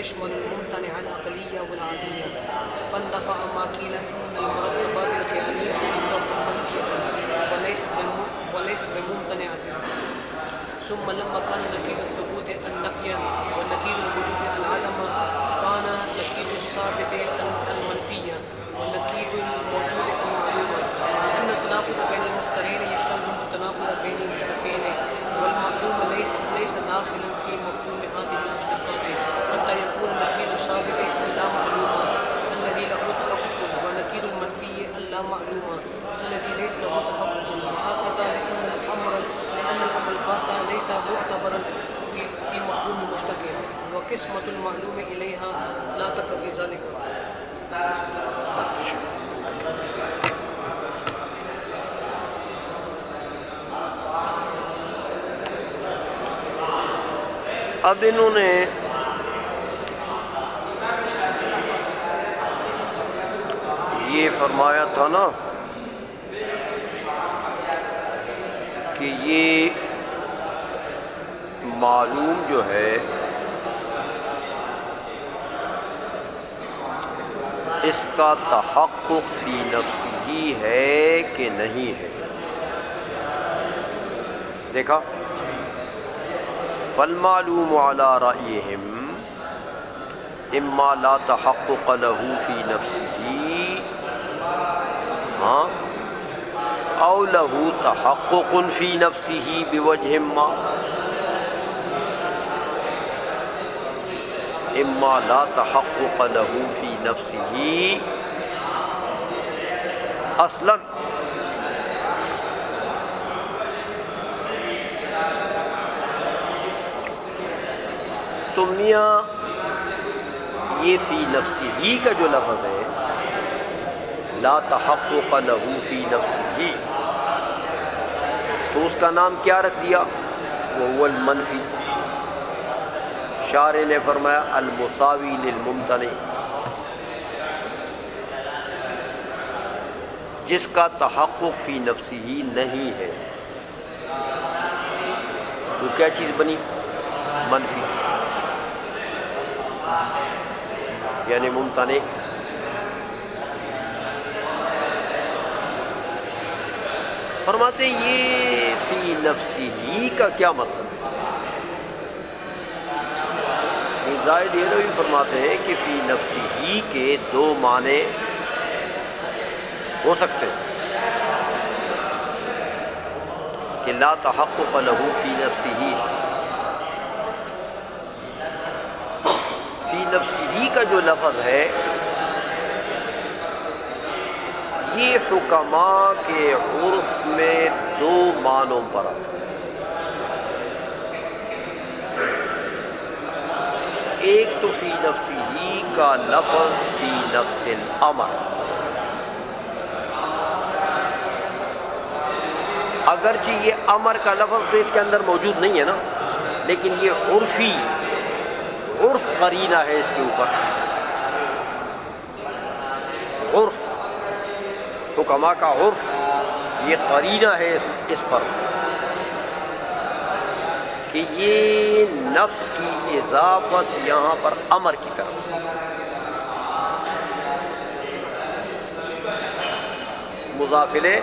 يشمل الممتنع العقلية والعادية، فاندفع ما قيل إن المرتبات الخيالية عندهم منفية وليست بممتنعة. ثم لما كان نكيل الثبوت النفي ونكيل الوجود العدم، كان نكيل الثابت المنفية ونكيل الموجود المعلوم، لأن التناقض بين المصدرين يستلزم التناقض بين المشتقين، والمعلوم ليس داخلا في مفهوم هذه المشتقات، حتى يكون نكيل الثابت اللا معلوم الذي له تحقق، ونكيل المنفي اللا معلوم الذي ليس له تحقق، وهكذا لأن الأمر الخاص ليس معتبرا في مفهوم المشتق، وقسمة المعلوم إليها لا تقتضي ذلك. اب انہوں نے یہ فرمایا تھا نا کہ یہ معلوم جو ہے اس کا تحقق فی نفسہ ہے کہ نہیں ہے. دیکھا فالمعلوم علی رأیہم اما لا تحقق له فی نفسہ او له تحقق فی نفسہ بوجہ ما، اما لا تحقق له فی نفسہ اصلا تو میاں یہ فی نفسہ کا جو لفظ ہے لا تحقق له فی نفسہ، تو اس کا نام کیا رکھ دیا؟ وہ المنفی. شارح نے فرمایا المساوی للممتنع، جس کا تحقق فی نفسہ نہیں ہے. تو کیا چیز بنی؟ منفی، یعنی ممتنع. فرماتے یہ فی نفسہ کا کیا مطلب ہے؟ زائد یہ بھی فرماتے ہیں کہ فی نفسہ کے دو معنی ہو سکتے ہیں کہ لا تحقق له فی نفسہ، فی نفسہ کا جو لفظ ہے یہ حکماء کے عرف میں دو معنوں پر آتا ہے. ایک تو فی نفسہ کا لفظ فی نفس الامر، اگرچہ یہ امر کا لفظ تو اس کے اندر موجود نہیں ہے نا، لیکن یہ عرف قرینہ ہے اس کے اوپر. عرف حکماء کا عرف یہ قرینہ ہے اس پر کہ یہ نفس کی اضافت یہاں پر امر کی طرف. مضافلے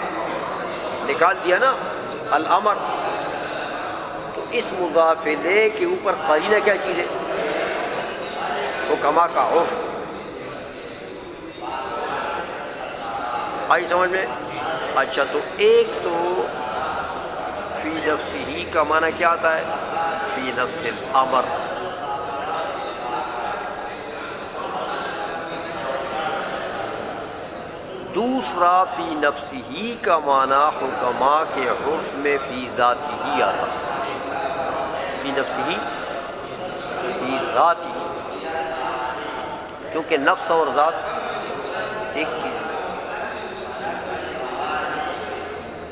نکال دیا نا الامر، تو اس مضافلے کے اوپر قرینہ کیا چیز ہے؟ حکماء کا عرف. آئی سمجھ میں؟ اچھا، تو ایک تو فی نفسہ کا معنی کیا آتا ہے؟ فی نفس الامر. دوسرا فی نفسہ کا معنی حکماء کے عرف میں فی ذاتہ آتا ہے. فی نفسہ فی ذاتہ، کیونکہ نفس اور ذات ایک چیز ہے.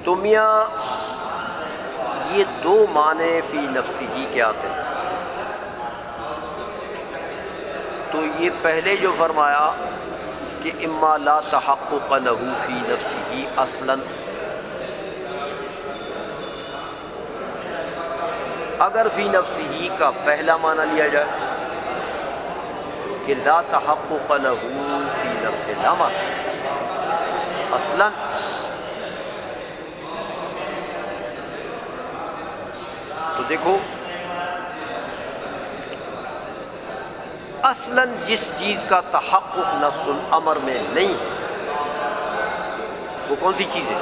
تو میاں یہ دو معنی فی نفسہ کے آتے ہیں. تو یہ پہلے جو فرمایا کہ اما لا تحقق له فی نفسہ اصلا، اگر فی نفسہ کا پہلا معنی لیا جائے کہ لا تحقق لہ فی نفس الامر اصلاً تو دیکھو اصلاً جس چیز کا تحقق نفس الامر میں نہیں وہ کون سی چیز ہے؟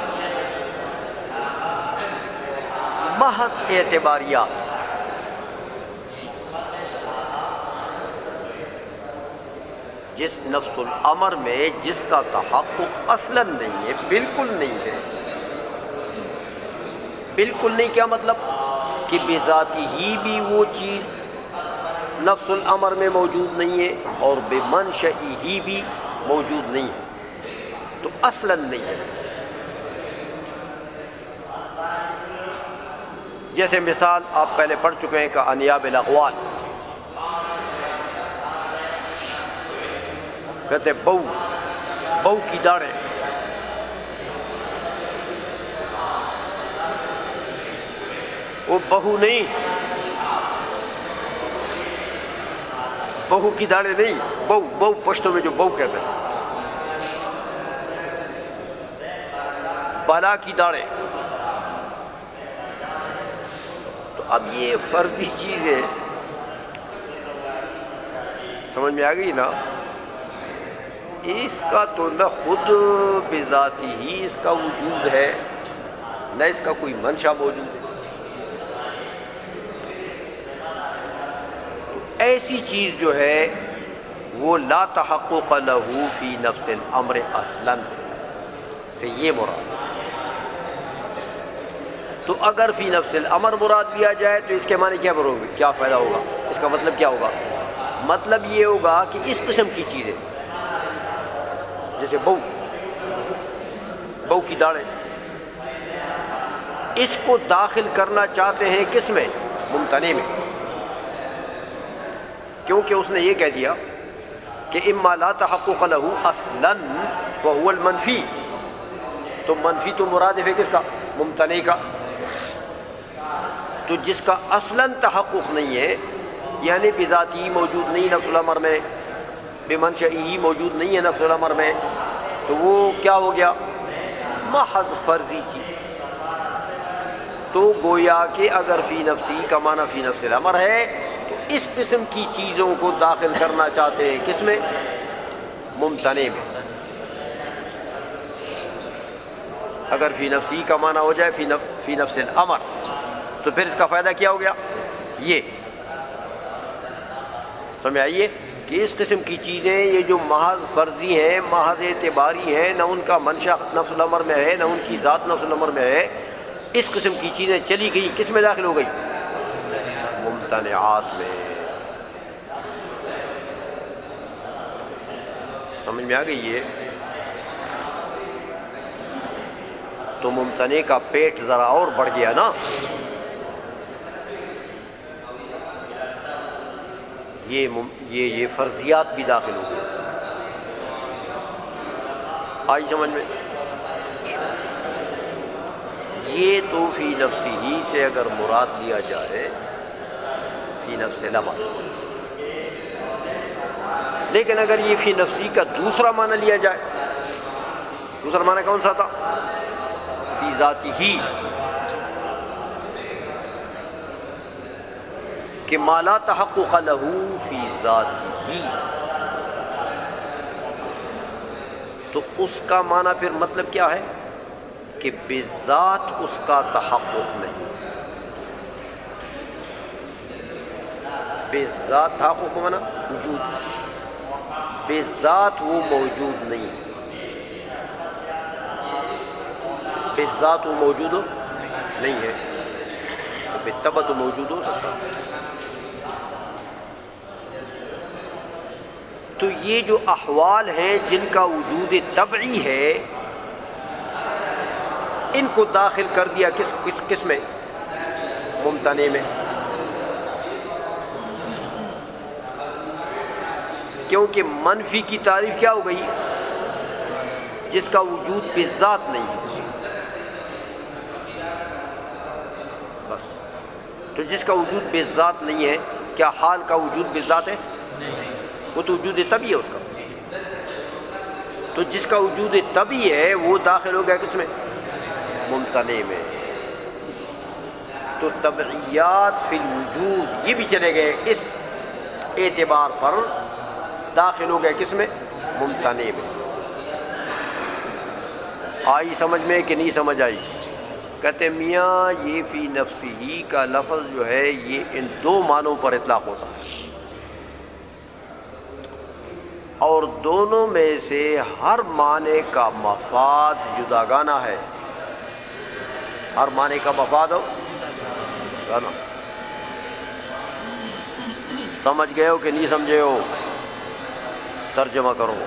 محض اعتباریات. جس نفس الامر میں جس کا تحقق اصلاً نہیں ہے، بالکل نہیں ہے. بالکل نہیں کیا مطلب؟ کہ بذاتی ہی بھی وہ چیز نفس الامر میں موجود نہیں ہے اور بے منشئی ہی بھی موجود نہیں ہے، تو اصلاً نہیں ہے. جیسے مثال آپ پہلے پڑھ چکے ہیں کہ انیاب الاقوال، کہتے بہو کی داڑھیں. وہ بہو نہیں، بہو کی داڑھیں نہیں، بہو پشتو میں جو بہو کہتے ہیں، بالا کی داڑھیں. تو اب یہ فرضی چیز ہے، سمجھ میں آ گئی نا؟ اس کا تو نہ خود بذاتی ہی اس کا وجود ہے، نہ اس کا کوئی منشا موجود ہے. تو ایسی چیز جو ہے وہ لا تحقق لہ فی نفس الامر اصلاً سے یہ مراد. تو اگر فی نفس الامر مراد لیا جائے تو اس کے معنی کیا فائدہ ہوگا؟ اس کا مطلب کیا ہوگا؟ مطلب یہ ہوگا کہ اس قسم کی چیزیں جیسے بہو کی داڑھیں، اس کو داخل کرنا چاہتے ہیں کس میں؟ ممتنع میں. کیونکہ اس نے یہ کہہ دیا کہ اما لا تحقق لہ اصلاً فہو المنفی. تو منفی تو مرادف ہے کس کا؟ ممتنع کا. تو جس کا اصلاً تحقق نہیں ہے، یعنی بذاتی موجود نہیں نفس الامر میں، بے منشئی موجود نہیں ہے نفس الامر میں، تو وہ کیا ہو گیا؟ محض فرضی چیز. تو گویا کہ اگر فی نفسی کا معنی فی نفس الامر ہے تو اس قسم کی چیزوں کو داخل کرنا چاہتے ہیں کس میں؟ ممتنع میں. اگر فی نفسی کا معنی ہو جائے فی نفس الامر تو پھر اس کا فائدہ کیا ہو گیا؟ یہ سمجھ آئیے کہ اس قسم کی چیزیں یہ جو محض فرضی ہیں، محض اعتباری ہیں، نہ ان کا منشا نفس الامر میں ہے نہ ان کی ذات نفس الامر میں ہے، اس قسم کی چیزیں چلی گئی کس میں داخل ہو گئی؟ ممتنعات میں. سمجھ میں آ گئی ہے؟ تو ممتنع کا پیٹ ذرا اور بڑھ گیا نا. یہ فرضیات بھی داخل ہو گئی. آئی سمجھ میں؟ یہ تو فی نفسی ہی سے اگر مراد لیا جائے فی نفس الامر، لیکن اگر یہ فی نفسی کا دوسرا معنی لیا جائے، دوسرا معنی کون سا تھا؟ فی ذاتی ہی، کہ ما لا تحقق لہ فی ذاتی ہی. تو اس کا معنی پھر مطلب کیا ہے؟ کہ بذات اس کا تحقق نہیں. بذات تحقق معنی وجود، بذات وہ موجود نہیں. بذات وہ موجود نہیں ہے، بالطبع تو موجود ہو سکتا. تو یہ جو احوال ہیں جن کا وجود طبعی ہے، ان کو داخل کر دیا کس میں؟ ممتنع میں. کیونکہ منفی کی تعریف کیا ہو گئی؟ جس کا وجود بذات نہیں ہے. بس. تو جس کا وجود بذات نہیں ہے، کیا حال کا وجود بذات ہے؟ وہ تو وجود طبعی ہے اس کا. تو جس کا وجود طبعی ہے وہ داخل ہو گیا کس میں؟ ممتنع میں. تو طبعیات فی الوجود یہ بھی چلے گئے اس اعتبار پر داخل ہو گئے کس میں؟ ممتنع میں. آئی سمجھ میں کہ نہیں سمجھ آئی؟ کہتے میاں یہ فی نفسی کا لفظ جو ہے یہ ان دو معنوں پر اطلاق ہوتا ہے اور دونوں میں سے ہر معنی کا مفاد جداگانہ ہے. ہر معنی کا مفاد ہو جداگانہ. سمجھ گئے ہو کہ نہیں سمجھے ہو؟ ترجمہ کرو.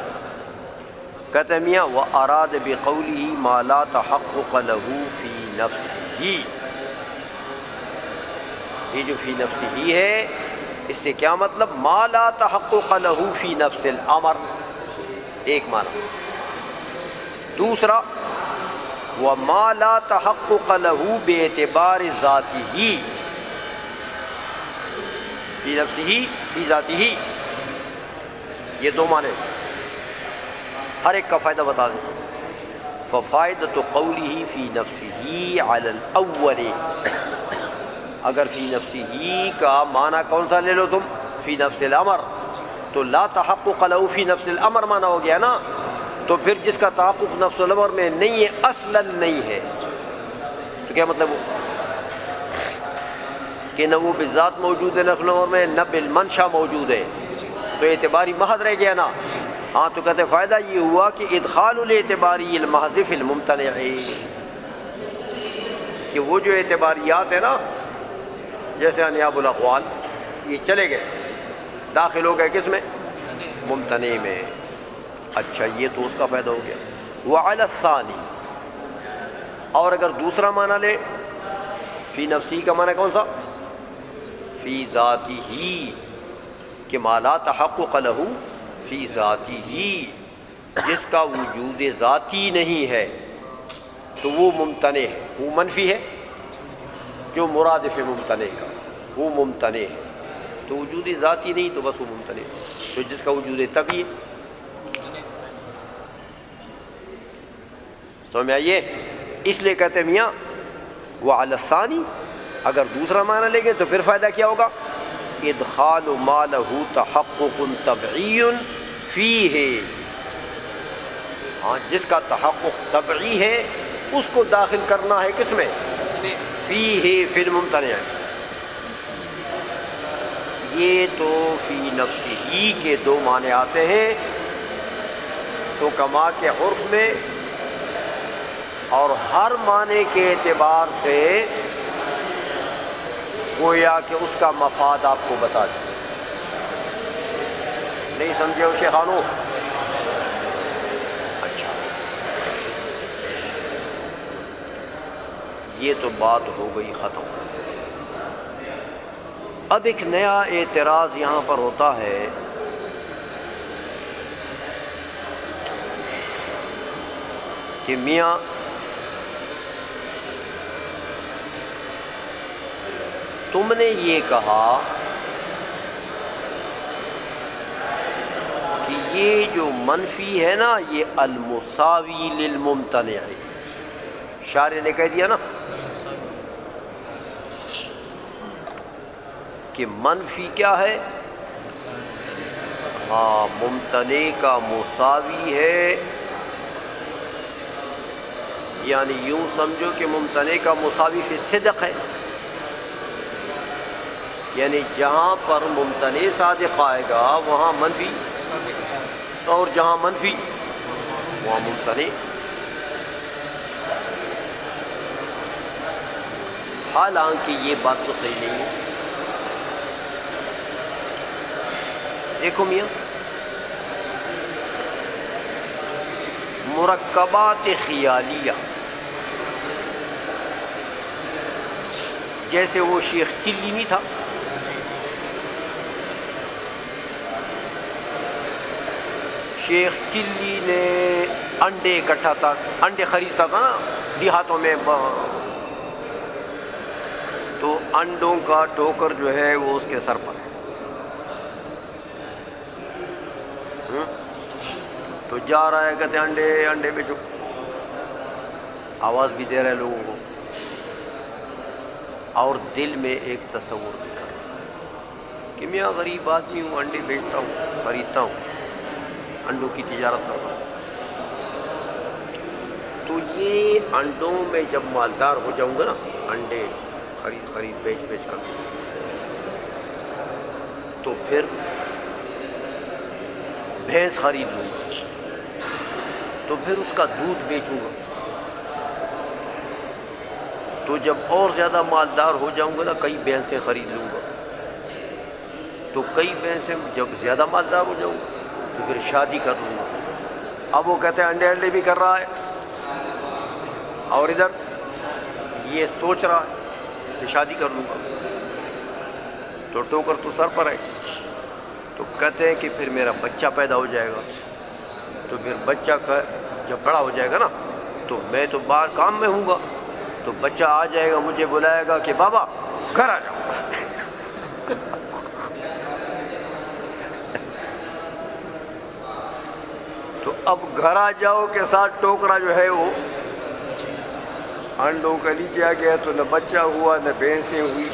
کہتے میاں وَأَرَادَ بِقَوْلِهِ مَا لَا تَحَقُّقَ لَهُ فِي نَفْسِهِ. یہ جو فی نفسہ ہے اس سے کیا مطلب؟ ما لا تحقق له فی نفس الامر، ایک معنی. دوسرا وما لا تحقق له باعتبار ذاته، فی نفسہ فی ذاته، یہ دو معنی ہر ایک کا فائدہ بتا دیں. ففائدۃ قوله فی نفسہ علی الاول، اگر فی نفسہ کا معنی کون سا لے لو تم؟ فی نفس الامر، تو لا تحقق له فی نفس الامر معنی ہو گیا نا. تو پھر جس کا تحقق نفس الامر میں نہیں ہے اصلا نہیں ہے، تو کیا مطلب وہ کہ نہ وہ بذات موجود ہے نفس الامر میں، نہ بالمنشا موجود ہے، تو اعتباری محض رہ گیا نا. ہاں تو کہتے فائدہ یہ ہوا کہ ادخال الاعتباری المحض فی الممتنع، کہ وہ جو اعتباریات ہے نا جیسے انیاب الاقوال یہ چلے گئے داخل ہو گئے کس میں؟ ممتنع میں. اچھا یہ تو اس کا فائدہ ہو گیا. وعلی الثانی، اور اگر دوسرا معنی لے فی نفسی کا معنی کون سا؟ فی ذاتہ، کہ ما لا تحقق له فی ذاتہ، جس کا وجود ذاتی نہیں ہے تو وہ ممتنع ہے، وہ منفی ہے. جو مرادف ہے ممتنع کا وہ ممتنع ہے، تو وجود ذاتی نہیں تو بس وہ ممتنع ہے. تو جس کا وجود طبعی سمجھ میں آئیے. اس لیے کہتے ہیں میاں وعلی الثانی، اگر دوسرا معنی لیں گے تو پھر فائدہ کیا ہوگا؟ ادخال ما له تحقق طبعی فیہ، ہاں جس کا تحقق طبعی ہے اس کو داخل کرنا ہے کس میں؟ فیہ فی الممتنع. یہ تو فی نفسہ کے دو معنی آتے ہیں، تو کما کے عرف میں اور ہر معنی کے اعتبار سے گویا کہ اس کا مفاد آپ کو بتا دیں. نہیں سمجھے ہو شیخانو؟ اچھا یہ تو بات ہو گئی ختم. اب ایک نیا اعتراض یہاں پر ہوتا ہے کہ میاں تم نے یہ کہا کہ یہ جو منفی ہے نا یہ المساوی للممتنع ہے. شارح نے کہہ دیا نا کہ منفی کیا ہے؟ ہاں ممتنع کا مساوی ہے، یعنی یوں سمجھو کہ ممتنع کا مساوی فی صدق ہے، یعنی جہاں پر ممتنع صادق آئے گا وہاں منفی، اور جہاں منفی وہاں ممتنع. حالانکہ یہ بات تو صحیح نہیں ہے. دیکھو میاں مرکبات خیالیہ جیسے وہ شیخ چلی نہیں تھا، شیخ چلی نے انڈے اکٹھا تھا، انڈے خریدتا تھا نا دیہاتوں میں، تو انڈوں کا ٹوکر جو ہے وہ اس کے سر پر ہے. تو جا رہا ہے، کہتے ہیں انڈے انڈے بیچو، آواز بھی دے رہے لوگوں کو، اور دل میں ایک تصور بھی کر رہا ہے کہ میاں غریب آدمی ہوں، انڈے بیچتا ہوں، خریدتا ہوں، انڈوں کی تجارت کرتا ہوں، تو یہ انڈوں میں جب مالدار ہو جاؤں گا نا، انڈے خرید بیچ کر، تو پھر بھینس خرید لوں گا، تو پھر اس کا دودھ بیچوں گا، تو جب اور زیادہ مالدار ہو جاؤں گا نا، کئی بھینسیں خرید لوں گا، تو کئی بھینسیں جب زیادہ مالدار ہو جاؤں گا تو پھر شادی کر لوں گا۔ اب وہ کہتے ہیں انڈے بھی کر رہا ہے، اور ادھر یہ سوچ رہا ہے کہ شادی کر لوں گا، تو ٹوکر تو سر پر ہے، تو کہتے ہیں کہ پھر میرا بچہ پیدا ہو جائے گا، تو پھر بچہ کا جب بڑا ہو جائے گا نا، تو میں تو باہر کام میں ہوں گا، تو بچہ آ جائے گا، مجھے بلائے گا کہ بابا گھر آ جاؤ۔ تو اب گھر آ جاؤ کے ساتھ ٹوکرا جو ہے وہ انڈوں کا نیچے آ گیا، تو نہ بچہ ہوا، نہ بھینسیں ہوئی،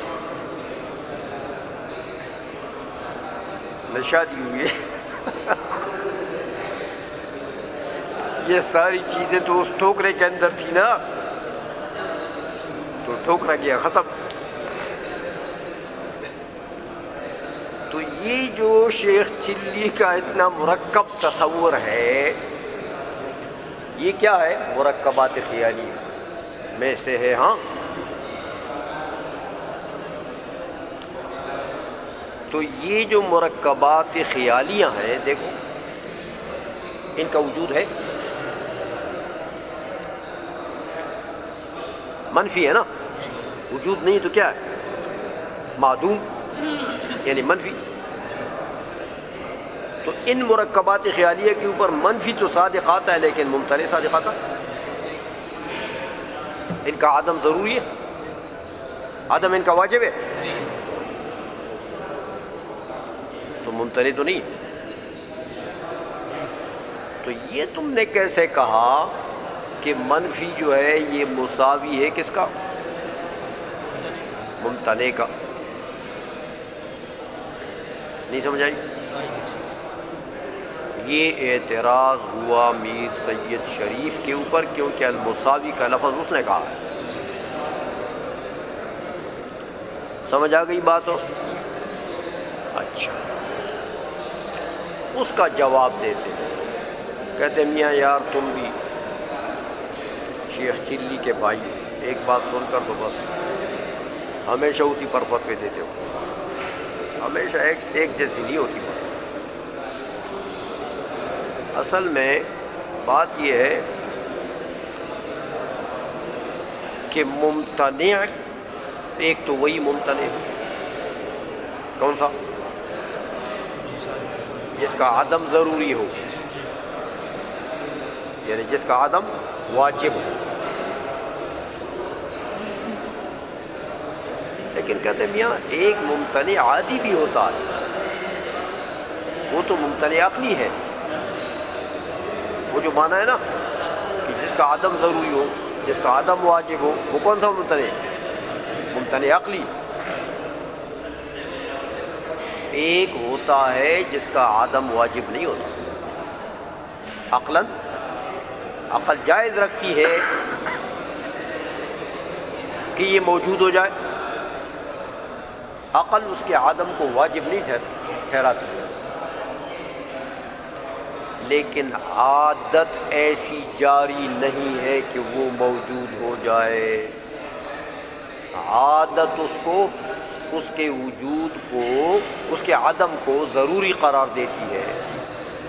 نہ شادی ہوئی۔ یہ ساری چیزیں تو اس ٹوکرے کے اندر تھی نا، تو ٹوکرا گیا ختم۔ تو یہ جو شیخ چلی کا اتنا مرکب تصور ہے، یہ کیا ہے؟ مرکبات خیالی میں سے ہے۔ ہاں، تو یہ جو مرکبات خیالیاں ہیں، دیکھو ان کا وجود ہے، منفی ہے نا، وجود نہیں تو کیا ہے؟ معدوم، یعنی منفی۔ تو ان مرکبات خیالیہ کے اوپر منفی تو صادق آتا ہے، لیکن ممتنع صادق آتا ہے، ان کا عدم ضروری ہے، عدم ان کا واجب ہے، تو ممتنع تو نہیں۔ تو یہ تم نے کیسے کہا کہ منفی جو ہے یہ مساوی ہے کس کا؟ ممتنع کا۔ نہیں سمجھ آئی؟ یہ اعتراض ہوا میر سید شریف کے اوپر، کیونکہ المساوی کا لفظ اس نے کہا ہے۔ سمجھ آ گئی بات ہو؟ اچھا، اس کا جواب دیتے ہیں، کہتے میاں یار تم بھی شیخ چلی کے بھائی، ایک بات سن کر تو بس ہمیشہ اسی پر فتوے دیتے ہو، ہمیشہ ایک جیسی نہیں ہوتی بات۔ اصل میں بات یہ ہے کہ ممتنع، ایک تو وہی ممتنع کون سا؟ جس کا عدم ضروری ہو، یعنی جس کا عدم واجب ہو۔ لیکن کہتے ہیں میاں ایک ممتنع عادی بھی ہوتا ہے، وہ تو ممتنع عقلی ہے، وہ جو مانا ہے نا کہ جس کا عدم ضروری ہو، جس کا عدم واجب ہو، وہ کون سا ممتنع؟ ممتنع عقلی۔ ایک ہوتا ہے جس کا عدم واجب نہیں ہوتا، عقلاً عقل جائز رکھتی ہے کہ یہ موجود ہو جائے، عقل اس کے عدم کو واجب نہیں ٹھہراتی، لیکن عادت ایسی جاری نہیں ہے کہ وہ موجود ہو جائے۔ عادت اس کو، اس کے وجود کو، اس کے عدم کو ضروری قرار دیتی ہے۔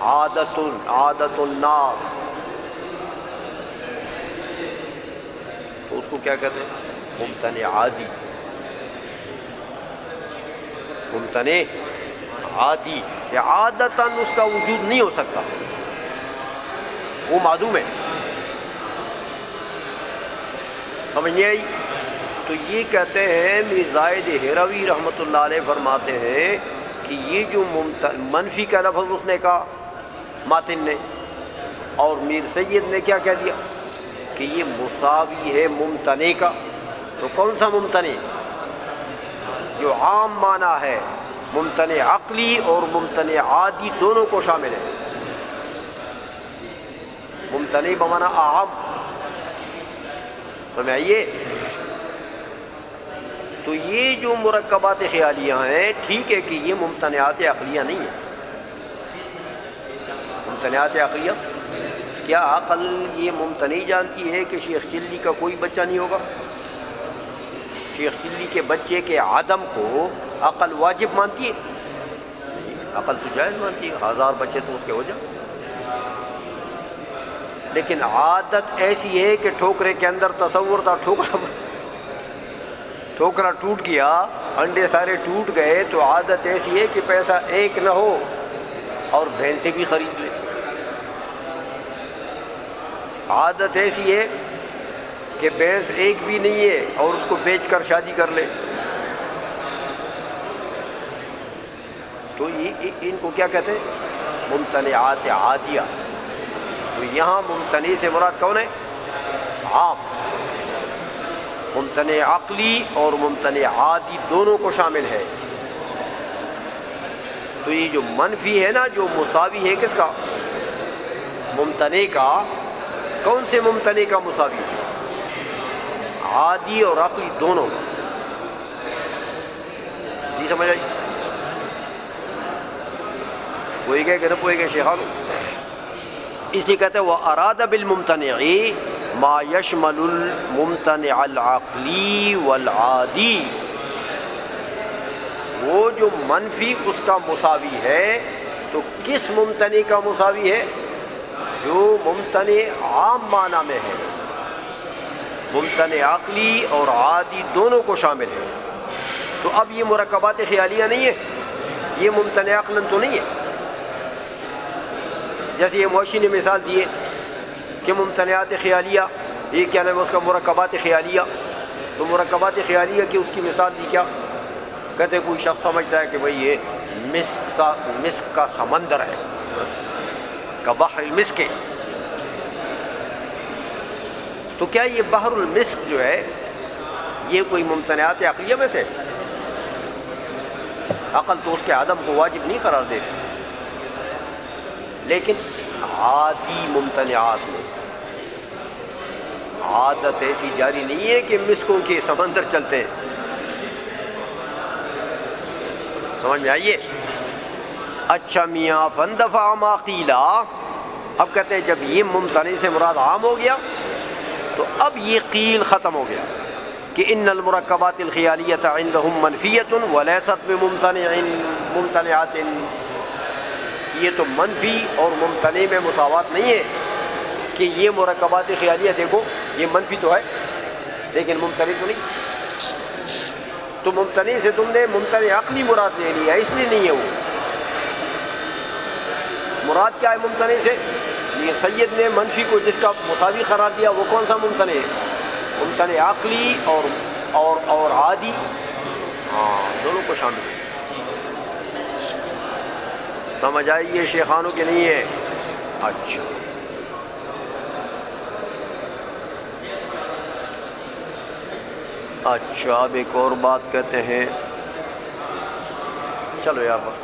عادت الناس، تو اس کو کیا کہتے ہیں؟ ممتنع عادی۔ ممتنع عادی کہ عادتاً اس کا وجود نہیں ہو سکتا، وہ معدوم ہے۔ سمجھ نہیں آئی؟ تو یہ کہتے ہیں میر زاہد ہروی رحمۃ اللہ علیہ فرماتے ہیں کہ یہ جو منفی کا لفظ اس نے کہا ماتن نے، اور میر سید نے کیا کہہ دیا کہ یہ مساوی ہے ممتنع کا. تو کون سا ممتنع؟ جو عام معنی ہے، ممتنع عقلی اور ممتنع عادی دونوں کو شامل ہے. ممتنع بمعنی عام، سمجھائیے. تو یہ جو مرکبات خیالیہ ہیں، ٹھیک ہے کہ یہ ممتنعات عقلیہ نہیں ہیں. ممتنعات عقلیہ کیا عقل یہ ممتنع جانتی ہے کہ شیخ چلی کا کوئی بچہ نہیں ہوگا؟ شیخ چلی کے بچے کے عدم کو عقل واجب مانتی ہے؟ عقل تو جائز مانتی ہے، 1000 بچے تو اس کے ہو جائیں. لیکن عادت ایسی ہے کہ ٹھوکرے کے اندر تصور تھا، ٹھوکرا ٹوٹ گیا، انڈے سارے ٹوٹ گئے، تو عادت ایسی ہے کہ پیسہ ایک نہ ہو اور بھینسیں بھی خرید لے. عادت ایسی ہے کہ بھینس ایک بھی نہیں ہے اور اس کو بیچ کر شادی کر لے. تو ان کو کیا کہتے ہیں؟ ممتنعات عادیہ. تو یہاں ممتنع سے مراد کون ہے؟ عام. ممتنع عقلی اور ممتنع عادی دونوں کو شامل ہے. تو یہ جو منفی ہے نا، جو مساوی ہے کس کا؟ ممتنع کا. کون سے ممتنع کا مساوی ہے؟ عادی اور عقلی دونوں کا. نہیں سمجھ آئی؟ پوئے گئے کہ نہ پوئے گئے شیخانو؟ اسی کہتے ہیں وَأَرَادَ بِالْمُمْتَنِعِ مَا يَشْمَلُ الْمُمْتَنِعَ الْعَقْلِي وَالْعَادِي. وہ جو منفی اس کا مساوی ہے، تو کس ممتنع کا مساوی ہے؟ جو ممتنع عام معنی میں ہے. ممتنع عقلی اور عادی دونوں کو شامل ہے. تو اب یہ مرکبات خیالیہ نہیں ہے، یہ ممتنع عقلاً تو نہیں ہے. جیسے یہ معاشی نے مثال دیے کہ ممتنعات خیالیہ، یہ کیا نام ہے اس کا؟ مرکبات خیالیہ. تو مرکبات خیالیہ کی اس کی مثال دی کیا؟ کہتے کوئی شخص سمجھتا ہے کہ بھئی یہ مسک کا سمندر ہے، کا بحر المسک. تو کیا یہ بحر المسک جو ہے یہ کوئی ممتنعات عقلیہ میں سے؟ عقل تو اس کے عدم کو واجب نہیں قرار دے، لیکن عادی ممتنعات میں سے. عادت ایسی جاری نہیں ہے کہ مسکوں کے سمندر چلتے ہیں. سمجھ میں آئیے؟ اچھا میاں فندفع ما قیلا. اب کہتے ہیں جب یہ ممتنع سے مراد عام ہو گیا تو اب یہ قیل ختم ہو گیا کہ ان المرکبات الخیالیۃ عندهم منفیۃ ولیست بممتنعات. یہ تو منفی اور ممتنع میں مساوات نہیں ہے کہ یہ مرکبات خیالیہ دیکھو یہ منفی تو ہے لیکن ممتنع تو نہیں. تو ممتنع سے تم نے ممتنع عقلی مراد لے لیا، اس لیے نہیں ہے. وہ مراد کیا ہے ممتنع سے؟ یہ سید نے منفی کو جس کا مساوی قرار دیا وہ کون سا ممتنع ہے؟ ممتنع عقلی اور عادی، دونوں کو شامل ہے. سمجھ آئیے شیخانوں کے نہیں ہے؟ اچھا اب ایک اور بات کہتے ہیں. چلو یار بس